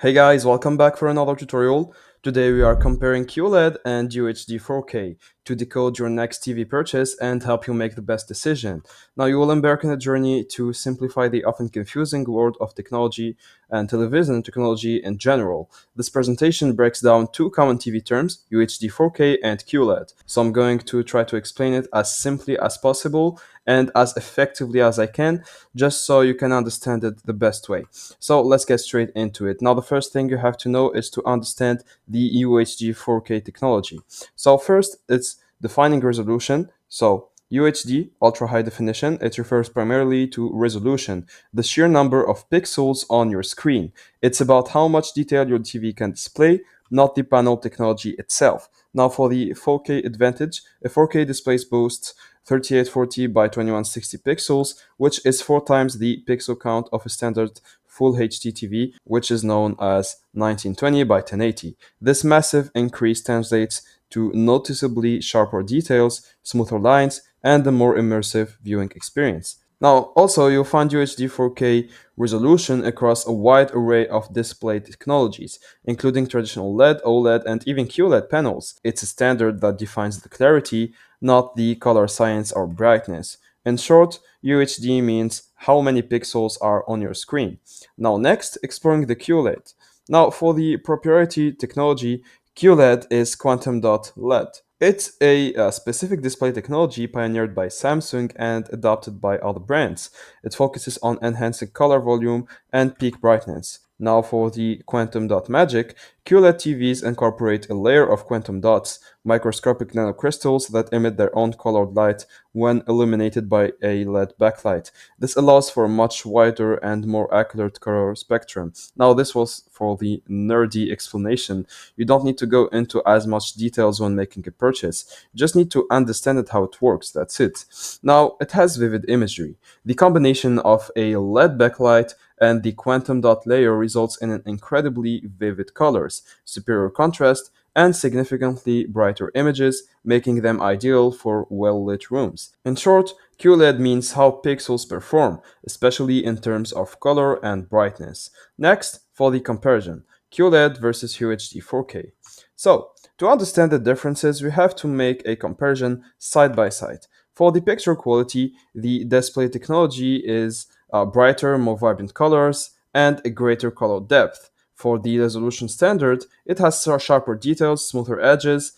Hey guys, welcome back for another tutorial. Today we are comparing QLED and UHD 4K to decode your next TV purchase and help you make the best decision. Now you will embark on a journey to simplify the often confusing world of technology and television technology in general. This presentation breaks down two common TV terms, UHD 4K and QLED. So I'm going to try to explain it as simply as possible and as effectively as I can, just so you can understand it the best way. So let's get straight into it. Now, the first thing you have to know is to understand the UHD 4K technology. So first, it's defining resolution. So UHD, ultra high definition, it refers primarily to resolution, the sheer number of pixels on your screen. It's about how much detail your TV can display, not the panel technology itself. Now, for the 4K advantage, a 4K display boasts 3840 by 2160 pixels, which is four times the pixel count of a standard Full HD TV, which is known as 1920 by 1080. This massive increase translates to noticeably sharper details, smoother lines, and a more immersive viewing experience. Now, also, you'll find UHD 4K resolution across a wide array of display technologies, including traditional LED, OLED, and even QLED panels. It's a standard that defines the clarity, not the color science or brightness. In short, UHD means how many pixels are on your screen. Now, next, exploring the QLED. Now, for the proprietary technology, QLED is quantum dot LED. It's a specific display technology pioneered by Samsung and adopted by other brands. It focuses on enhancing color volume and peak brightness. Now, for the quantum dot magic, QLED TVs incorporate a layer of quantum dots, microscopic nanocrystals that emit their own colored light when illuminated by a LED backlight. This allows for a much wider and more accurate color spectrum. Now, this was for the nerdy explanation. You don't need to go into as much details when making a purchase. You just need to understand it how it works. That's it. Now, it has vivid imagery. The combination of a LED backlight and the quantum dot layer results in an incredibly vivid colors, superior contrast, and significantly brighter images, making them ideal for well-lit rooms. In short, QLED means how pixels perform, especially in terms of color and brightness. Next, for the comparison, QLED versus UHD 4K. So, to understand the differences, we have to make a comparison side by side. For the picture quality, the display technology is brighter, more vibrant colors, and a greater color depth. For the resolution standard, it has sharper details, smoother edges.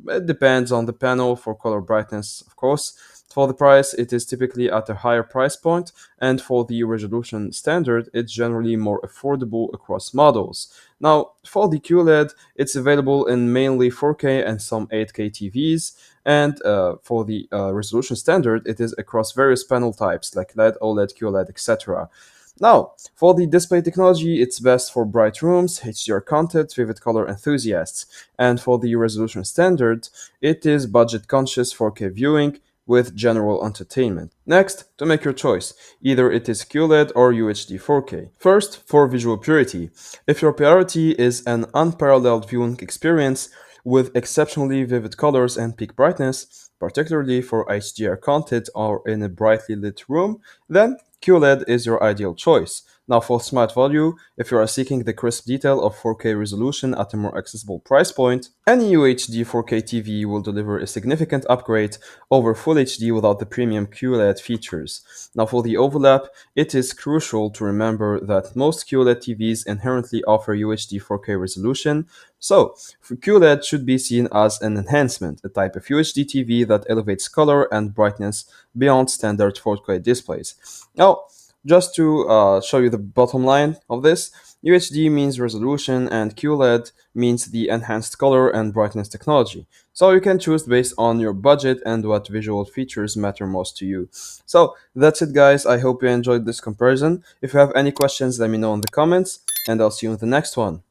It depends on the panel for color brightness, of course. For the price, it is typically at a higher price point, and for the resolution standard, it's generally more affordable across models. Now, for the QLED, it's available in mainly 4K and some 8K TVs, and for the resolution standard, it is across various panel types like LED, OLED, QLED, etc. Now, for the display technology, it's best for bright rooms, HDR content, vivid color enthusiasts. And for the resolution standard, it is budget conscious 4K viewing with general entertainment. Next, to make your choice, either it is QLED or UHD 4K. First, for visual purity. If your priority is an unparalleled viewing experience with exceptionally vivid colors and peak brightness, particularly for HDR content or in a brightly lit room, then QLED is your ideal choice. Now, for smart value, if you are seeking the crisp detail of 4K resolution at a more accessible price point, any UHD 4K TV will deliver a significant upgrade over Full HD without the premium QLED features. Now, for the overlap, it is crucial to remember that most QLED TVs inherently offer UHD 4K resolution, so QLED should be seen as an enhancement, a type of UHD TV that elevates color and brightness beyond standard 4K displays. Now, just to show you the bottom line of this, UHD means resolution and QLED means the enhanced color and brightness technology. So you can choose based on your budget and what visual features matter most to you. So that's it guys, I hope you enjoyed this comparison. If you have any questions, let me know in the comments and I'll see you in the next one.